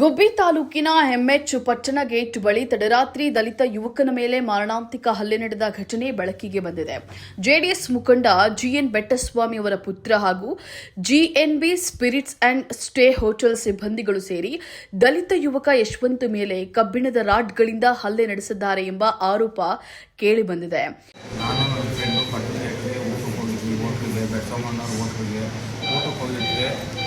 ಗುಬ್ಬಿ ತಾಲೂಕಿನ ಎಂಎಚ್ ಪಟ್ಟಣ ಗೇಟ್ ಬಳಿ ತಡರಾತ್ರಿ ದಲಿತ ಯುವಕನ ಮೇಲೆ ಮಾರಣಾಂತಿಕ ಹಲ್ಲೆ ನಡೆದ ಘಟನೆ ಬೆಳಕಿಗೆ ಬಂದಿದೆ. ಜೆಡಿಎಸ್ ಮುಖಂಡ ಜಿಎನ್ ಬೆಟ್ಟಸ್ವಾಮಿ ಅವರ ಪುತ್ರ ಹಾಗೂ ಜಿಎನ್ಬಿ ಸ್ಪಿರಿಟ್ಸ್ ಅಂಡ್ ಸ್ಟೇ ಹೋಟೆಲ್ ಸಿಬ್ಬಂದಿಗಳು ಸೇರಿ ದಲಿತ ಯುವಕ ಯಶವಂತ್ ಮೇಲೆ ಕಬ್ಬಿಣದ ರಾಡ್ಗಳಿಂದ ಹಲ್ಲೆ ನಡೆಸಿದ್ದಾರೆ ಎಂಬ ಆರೋಪ ಕೇಳಿಬಂದಿದೆ.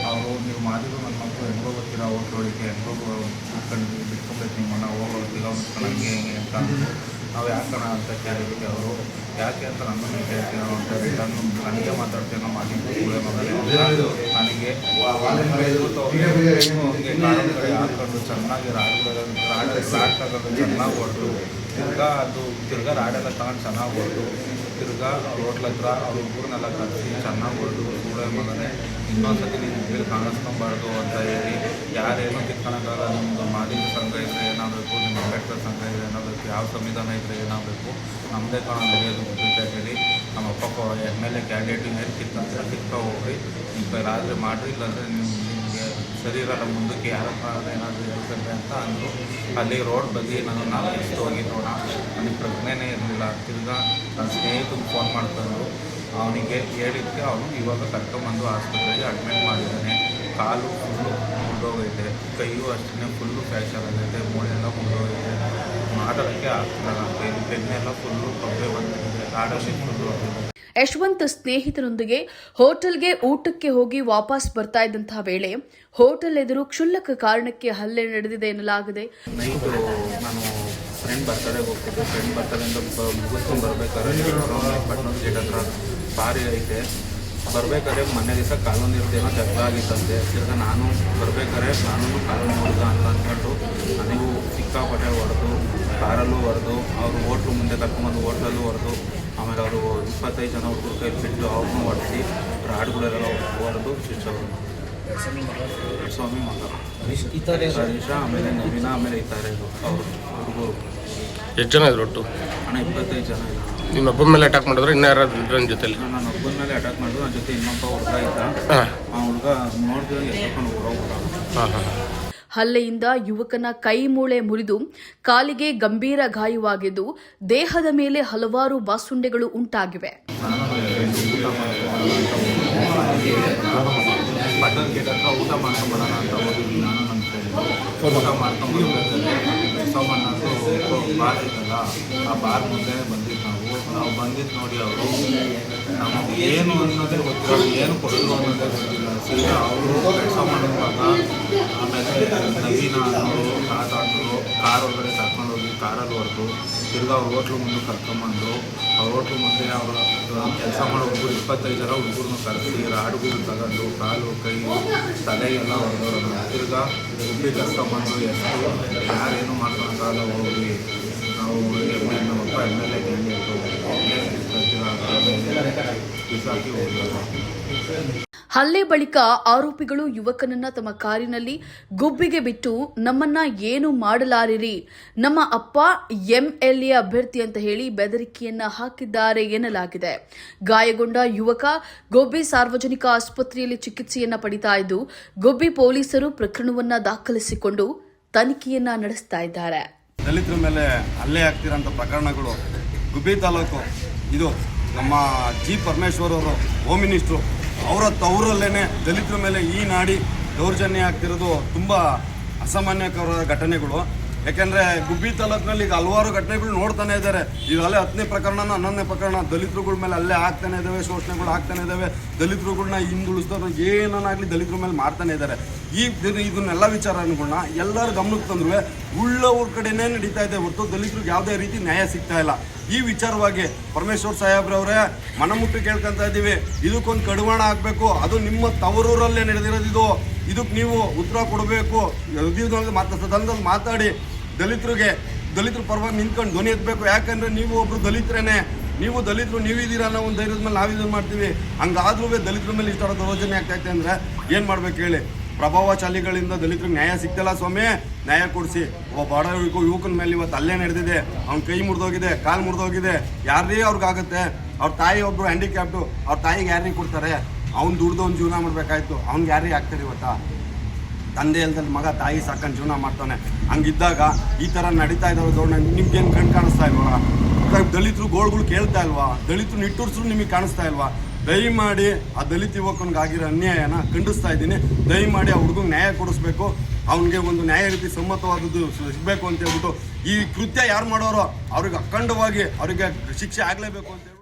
ಅವರು ನೀವು ಮಾಡಿದ್ರು ನನ್ನ ಮಕ್ಕಳು ಹೆಂಗೋ ಗೊತ್ತಿರೋ ಹೋಟ್ಲೊಳಗೆ ಹೆಂಗೋ ಕೂತ್ಕೊಂಡು ಬಿಟ್ಕೊಂಬೇಕು ನಿಮ್ಮನ್ನು ಹೋಗೋದಿಲ್ಲ ಹಂಗೆ ಹೆಂಗೆ ಅಂತ ಅಂದರು. ನಾವು ಯಾಕಣ ಅಂತ ಕೇಳಿದ್ವಿ. ಅವರು ಯಾಕೆ ಅಂತ ನನ್ನನ್ನು ಕೇಳ್ತೀನೋ ಅಂತ ನನಗೆ ಮಾತಾಡ್ತೀನೋ ಮಾಡಿದ್ದು ಕೂಡ ನನಗೆ ಹಂಗೆ ಕಾರಣಗಳು ಹಾಕೊಂಡು ಚೆನ್ನಾಗಿ ರಾಡ್ ತಗೊಂಡು ಚೆನ್ನಾಗಿ ಹೊರಟು ತಿರ್ಗಾ ರಾಡೆಲ್ಲ ತಗೊಂಡು ಚೆನ್ನಾಗಿ ಹೊರಟು ತಿರ್ಗಾ ಹೋಟ್ಲ ಹತ್ರ ಅವ್ರ ಹುಡುಗರನ್ನೆಲ್ಲ ಕರೆಸಿ ಚೆನ್ನಾಗಿ ಹೊರಟು ಕೂಡ ಮಗನೇ ಇನ್ನೊಂದ್ಸತಿ ನೀವು ಇಲ್ಲಿ ಕಾಣಿಸ್ಕೊಬಾರ್ದು ಅಂತ ಹೇಳಿ ಯಾರೇನೋ ಕಿತ್ಕೊಳಕ್ಕಾಗಲ್ಲ. ನಿಮ್ಮದು ಮಾದಿಗ ಸಂಘ ಇದ್ದರೆ ಏನಾಗಬೇಕು, ನಿಮ್ಮ ಅಂಬೇಡ್ಕರ್ ಸಂಘ ಇದ್ದರೆ ಏನಾಗಬೇಕು, ಯಾವ ಸಂವಿಧಾನ ಇದ್ದರೆ ಏನಾಗಬೇಕು, ನಮ್ಮದೇ ಕಾರಣ ನಡೆಯೋದು ಅಂತ ಹೇಳಿ ನಮ್ಮ ಅಪ್ಪ MLA ಕ್ಯಾಂಡಿಡೇಟ್ ಏನು ಕಿತ್ಕೊ ಹೋಗ್ರಿ, ಈಗ ರಾತ್ರಿ ಮಾಡಿರಿ, ಇಲ್ಲಾಂದರೆ ನಿಮಗೆ ಸರಿ ಇರಲ್ಲ, ಮುಂದಕ್ಕೆ ಯಾರ ಕಾರಣ ಏನಾದರೂ ಹೇಳ್ತಾರೆ ಅಂತ ಅಂದರು. ಅಲ್ಲಿ ರೋಡ್ ಬಗ್ಗೆ ನಾವು ಎಷ್ಟು ಹೋಗಿದ್ದೋಣ, ನನಗೆ ಪ್ರಜ್ಞೆನೇ ಇರಲಿಲ್ಲ. ತಿರ್ಗಾ ನನ್ನ ಸ್ನೇಹಿತರಿಗೆ ಫೋನ್ ಮಾಡ್ಕೊಂಡು ಅವನಿಗೆ ಹೇಳಿದ್ದಕ್ಕೆ ಅವನು ಇವಾಗ ಕರ್ಕೊಂಬಂದು ಆಸ್ಪತ್ರೆಗೆ ಅಡ್ಮಿಟ್ ಮಾಡಿದ್ದಾನೆ. ಕಾಲು ಫುಲ್ಲು ಮುರಿದೋಗೈತೆ, ಕೈಯೂ ಅಷ್ಟೇ ಫುಲ್ಲು ಫ್ರ್ಯಾಕ್ಚರ್ ಆಗೈತೆ, ಮೂಳೆಲ್ಲ ಮುರಿದೋಗೈತೆ, ಮಾತಾಡೋಕ್ಕೆ ಆಗ್ತಿಲ್ಲ. ಬೆನ್ನೆಲ್ಲ ಫುಲ್ಲು ಕಬ್ಬೆ ಬಂದಿದೆ, ಆಡೋಕ್ಕೆ ಫುಲ್ಲು ಆಗಿದೆ. ಯಶವಂತ್ ಸ್ನೇಹಿತರೊಂದಿಗೆ ಹೋಟೆಲ್ಗೆ ಊಟಕ್ಕೆ ಹೋಗಿ ವಾಪಸ್ ಬರ್ತಾ ಇದ್ದಂತಹ ವೇಳೆ ಹೋಟೆಲ್ ಎದುರು ಕ್ಷುಲ್ಲಕ ಕಾರಣಕ್ಕೆ ಹಲ್ಲೆ ನಡೆದಿದೆ ಎನ್ನಲಾಗಿದೆ. ನೈಟು ನಾನು ಫ್ರೆಂಡ್ ಬರ್ತಡೇಗೆ ಹೋಗ್ತಿದ್ದೆ. ಫ್ರೆಂಡ್ ಬರ್ತಡೇಯಿಂದ ಮುಗಿಸ್ಕೊಂಡು ಬರ್ಬೇಕಾದ್ರೆ ಪಟ್ಟಣದ ಗೇಟ್ ಹತ್ರ ಬಾರಿ ಐತೆ. ಬರ್ಬೇಕಾದ್ರೆ ಮೊನ್ನೆ ದಿವಸ ಕಾಲೊಂದು ಇರ್ತೇನೋ ಜಗಳ ಆಗಿತ್ತಂತೆ. ತಿರ್ಗಿ ನಾನು ಬರ್ಬೇಕಾದ್ರೆ ಕಾನೂನು ಹೊಡೆದ ಅಂತ ಅಂದ್ಕೊಂಡು ನನಗೂ ಸಿಕ್ಕಾಪಟ್ಟೆ ಹೊಡೆದು, ಕಾರಲ್ಲೂ ಹೊಡೆದು, ಅವರು ಹೋಟ್ಲು ಮುಂದೆ ಕರ್ಕೊಂಬಂದು ಹೋಟ್ಲಲ್ಲೂ ಹೊಡೆದು, ಆಮೇಲೆ ಅವರು 25 ಜನ ಹುಡುಗರು ಕೈ ಬಿಟ್ಟು ಅವ್ರನ್ನೂ ಹೊಡೆಸಿ ರಾಡ್ಗಳೆಲ್ಲ ಹೊಡೆದು ಸ್ವಿಚ್ ಅವರು ಸ್ವಾಮಿ ಮಗ ಹರೀಶ, ಆಮೇಲೆ ನವೀನ, ಆಮೇಲೆ ಇದ್ದಾರೆ ಅವರು ಹುಡುಗರು. ಎಷ್ಟು ಜನ ಇದ್ರು ಒಟ್ಟು? ಅಣ್ಣ 25 ಜನ ಇಲ್ಲ. ನಿಮ್ಮ ಒಬ್ಬನ ಮೇಲೆ ಅಟ್ಯಾಕ್ ಮಾಡಿದ್ರೆ ಇನ್ನೂ ಯಾರಾದ್ರು ನನ್ನ ಜೊತೆಲಿ? ನನ್ನ ಒಬ್ಬನ ಮೇಲೆ ಅಟ್ಯಾಕ್ ಮಾಡಿದ್ರು. ನನ್ನ ಜೊತೆ ಇನ್ನೊಬ್ಬ ಹುಡುಗ ಇದ್ದ. ಆ ಹುಡುಗ ನೋಡಿದ್ರೆ ಎತ್ಕೊಂಡು ಹೋಗ್ಬಿಟ್ಟ. ಹಲ್ಲೆಯಿಂದ ಯುವಕನ ಕೈ ಮೂಳೆ ಮುರಿದು ಕಾಲಿಗೆ ಗಂಭೀರ ಗಾಯವಾಗಿದ್ದು ದೇಹದ ಮೇಲೆ ಹಲವಾರು ಬಾಸುಂಡೆಗಳು ಉಂಟಾಗಿವೆ. ಪಟ್ಟಣ ಗೇಟ್ ಹತ್ರ ಊಟ ಮಾಡ್ಕೊಂಬರೋಣ ಅಂತ ಹೋಗಿದ್ವಿ. ನಾನು ನನ್ನ ಫ್ರೆಂಡ್ ಊಟ ಮಾಡ್ಕೊಂಬರ್ಬೇಕಾದ್ರೆ ಸೋಮಣ್ಣದು ಬಾರ್ ಇತ್ತಲ್ಲ, ಆ ಬಾರ್ ಮುಂದೆ ಬಂದಿದ್ದು ನಾವು ಬಂದಿದ್ದು ನೋಡಿ ಅವರು ನಮಗೆ ಏನು ಅನ್ನೋದೇ ಗೊತ್ತಿಲ್ಲ, ಏನು ಕೊಡಲು ಅನ್ನೋದೇ ಗೊತ್ತಿಲ್ಲ. ಸೀದಾ ಅವರು ಸೋಮಣ್ಣನ ಆಮೇಲೆ ನವೀನ ಅನ್ನೋರು ಆಟೋರು ಕಾರ್ ಒಳಗಡೆ ಕರ್ಕೊಂಡೋಗಿ ಕಾರಲ್ಲಿ ಹೊಡೆದು ತಿರ್ಗಿ ಅವ್ರ ಹೋಟ್ಲು ಮುಂದೆ ಕರ್ಕೊಂಬಂದು ಅವ್ರ ಹೋಟ್ಲು ಮುಂದೆ ಅವರ ಕೆಲಸ ಮಾಡೋ ಹುಡುಗರು 25 ಜನ ಹುಡುಗರನ್ನು ಕರೆಸಿ ರಾಡುಗಳು ತಗೊಂಡು ಕಾಲು ಕೈ ತಲೆಗೆಲ್ಲ ಹೊಡೆದವರು. ತಿರ್ಗಾ ಗುಬ್ಬಿ ಕರ್ಕೊಂಬಂದು ಎಷ್ಟು ಯಾರೇನು ಮಾಡ್ಕೊಳಕ್ಕಾಗಲ್ಲ, ಹೋಗಿ ನಾವು ನಮ್ಮಪ್ಪ MLA ಕ್ಯಾಂಡಿಡೇಟು ಬಿಸಾಕಿ ಹೋಗಿದ್ದಾರೆ. ಹಲ್ಲೆ ಬಳಿಕ ಆರೋಪಿಗಳು ಯುವಕನನ್ನ ತಮ್ಮ ಕಾರಿನಲ್ಲಿ ಗುಬ್ಬಿಗೆ ಬಿಟ್ಟು ನಮ್ಮನ್ನ ಏನು ಮಾಡಲಾರಿರಿ, ನಮ್ಮ ಅಪ್ಪ MLA ಅಭ್ಯರ್ಥಿ ಅಂತ ಹೇಳಿ ಬೆದರಿಕೆಯನ್ನ ಹಾಕಿದ್ದಾರೆ ಎನ್ನಲಾಗಿದೆ. ಗಾಯಗೊಂಡ ಯುವಕ ಗುಬ್ಬಿ ಸಾರ್ವಜನಿಕ ಆಸ್ಪತ್ರೆಯಲ್ಲಿ ಚಿಕಿತ್ಸೆಯನ್ನ ಪಡಿತಾ ಇದ್ದು ಗುಬ್ಬಿ ಪೊಲೀಸರು ಪ್ರಕರಣವನ್ನ ದಾಖಲಿಸಿಕೊಂಡು ತನಿಖೆಯನ್ನ ನಡೆಸ್ತಾ ಇದ್ದಾರೆ. ದಲಿತರ ಮೇಲೆ ಹಲ್ಲೆ ಆಗ್ತಿರೋಂಥ ಪ್ರಕರಣಗಳು ಗುಬ್ಬಿ ತಾಲೂಕು, ಇದು ನಮ್ಮ ಜಿ ಪರಮೇಶ್ವರ್ ಅವರು ಹೋಮ್ ಮಿನಿಸ್ಟ್ರು, ಅವರ ತವರಲ್ಲೇ ದಲಿತರ ಮೇಲೆ ಈ ನಾಡಿ ದೌರ್ಜನ್ಯ ಆಗ್ತಿರೋದು ತುಂಬ ಅಸಾಮಾನ್ಯಕರ ಘಟನೆಗಳು. ಯಾಕೆಂದರೆ ಗುಬ್ಬಿ ತಾಲೂಕಿನಲ್ಲಿ ಈಗ ಹಲವಾರು ಘಟನೆಗಳು ನೋಡ್ತಾನೆ ಇದ್ದಾರೆ. ಈಗಲೇ 10ನೇ ಪ್ರಕರಣ 11ನೇ ಪ್ರಕರಣ ದಲಿತರುಗಳ ಮೇಲೆ ಅಲ್ಲೇ ಆಗ್ತಾನೆ ಇದ್ದಾವೆ, ಶೋಷಣೆಗಳು ಆಗ್ತಾನೆ ಇದ್ದಾವೆ, ದಲಿತರುಗಳನ್ನ ಹಿಂದುಳಿಸ್ತಾರೆ, ಏನನ್ನಾಗಲಿ ದಲಿತರ ಮೇಲೆ ಮಾಡ್ತಾನೆ ಇದ್ದಾರೆ. ಇದನ್ನೆಲ್ಲ ವಿಚಾರಗಳನ್ನ ಎಲ್ಲರ ಗಮನಕ್ಕೆ ತಂದ್ರು ಉಳ್ಳವ್ರ ಕಡೆನೇ ನಡೀತಾ ಇದೆ ಹೊರತು ದಲಿತರಿಗೆ ಯಾವುದೇ ರೀತಿ ನ್ಯಾಯ ಸಿಗ್ತಾ ಇಲ್ಲ. ಈ ವಿಚಾರವಾಗಿ ಪರಮೇಶ್ವರ್ ಸಾಹೇಬ್ರವರೇ ಮನಮುಟ್ಟಿ ಕೇಳ್ಕೊತಾ ಇದ್ದೀವಿ, ಇದಕ್ಕೊಂದು ಕಡಿವಾಣ ಆಗಬೇಕು. ಅದು ನಿಮ್ಮ ತವರೂರಲ್ಲೇ ನಡೆದಿರೋದು, ಇದಕ್ಕೆ ನೀವು ಉತ್ತರ ಕೊಡಬೇಕು. ಸದನದಲ್ಲಿ ಮಾತಾಡಿ ದಲಿತರ ಪರವಾಗಿ ನಿಂತ್ಕೊಂಡು ಧ್ವನಿ ಎತ್ತಬೇಕು. ಯಾಕಂದರೆ ನೀವು ಒಬ್ಬರು ದಲಿತರೇನೆ, ನೀವು ದಲಿತರು ನೀವಿದ್ದೀರಾ ಅನ್ನೋ ಒಂದು ಧೈರ್ಯದ ಮೇಲೆ ನಾವಿದನ್ನು ಮಾಡ್ತೀವಿ. ಹಂಗಾದ್ರೂ ದಲಿತರ ಮೇಲೆ ಇಷ್ಟ ದೌರ್ಜನ್ಯ ಆಗ್ತೈತೆ ಅಂದರೆ ಏನು ಮಾಡ್ಬೇಕು ಹೇಳಿ? ಪ್ರಭಾವಶಾಲಿಗಳಿಂದ ದಲಿತರಿಗೆ ನ್ಯಾಯ ಸಿಗ್ತಿಲ್ಲ ಸ್ವಾಮಿ, ನ್ಯಾಯ ಕೊಡಿಸಿ. ಒಬ್ಬ ಬಡ ಯುವಕನ ಮೇಲೆ ಇವತ್ತು ಅಲ್ಲೇ ನಡೆದಿದೆ, ಅವ್ನ ಕೈ ಮುರಿದೋಗಿದೆ, ಕಾಲು ಮುರಿದೋಗಿದೆ, ಯಾರೇ ಅವ್ರಿಗಾಗುತ್ತೆ. ಅವ್ರ ತಾಯಿ ಒಬ್ಬರು ಹ್ಯಾಂಡಿಕ್ಯಾಪ್ಟು, ಅವ್ರ ತಾಯಿಗೆ ಯಾರಿಗೆ ಕೊಡ್ತಾರೆ? ಅವ್ನು ದುಡ್ದು ಅವ್ನು ಜೀವನ ಮಾಡಬೇಕಾಯ್ತು, ಅವ್ನಿಗೆ ಯಾರಿಗೆ ಆಗ್ತಾರೆ ಇವತ್ತ? ತಂದೆ ಇಲ್ದಲ್ಲಿ ಮಗ ತಾಯಿ ಸಾಕೊಂಡು ಜೀವನ ಮಾಡ್ತಾನೆ. ಹಂಗಿದ್ದಾಗ ಈ ಥರ ನಡೀತಾ ಇದ್ದಾವೆ ದೌರ್ಣ ನಿಮ್ಗೇನು ಕಣ್ ಕಾಣಿಸ್ತಾ ಇಲ್ವಾ? ದಲಿತರು ಗೋಳುಗಳು ಕೇಳ್ತಾ ಇಲ್ವಾ? ದಲಿತರು ನಿಟ್ಟುರ್ಸ್ರು ನಿಮಗೆ ಕಾಣಿಸ್ತಾ ಇಲ್ವಾ? ದಯಮಾಡಿ ಆ ದಲಿತ ಯುವಕನಿಗೆ ಆಗಿರೋ ಅನ್ಯಾಯನ ಖಂಡಿಸ್ತಾ ಇದ್ದೀನಿ. ದಯಮಾಡಿ ಆ ಹುಡುಗಂಗೆ ನ್ಯಾಯ ಕೊಡಿಸ್ಬೇಕು. ಅವನಿಗೆ ಒಂದು ನ್ಯಾಯ ರೀತಿ ಸಮ್ಮತವಾದದ್ದು ಸಿಗಬೇಕು ಅಂತ ಹೇಳ್ಬಿಟ್ಟು ಈ ಕೃತ್ಯ ಯಾರು ಮಾಡೋರೋ ಅವ್ರಿಗೆ ಅಖಂಡವಾಗಿ ಅವರಿಗೆ ಶಿಕ್ಷೆ ಆಗಲೇಬೇಕು ಅಂತ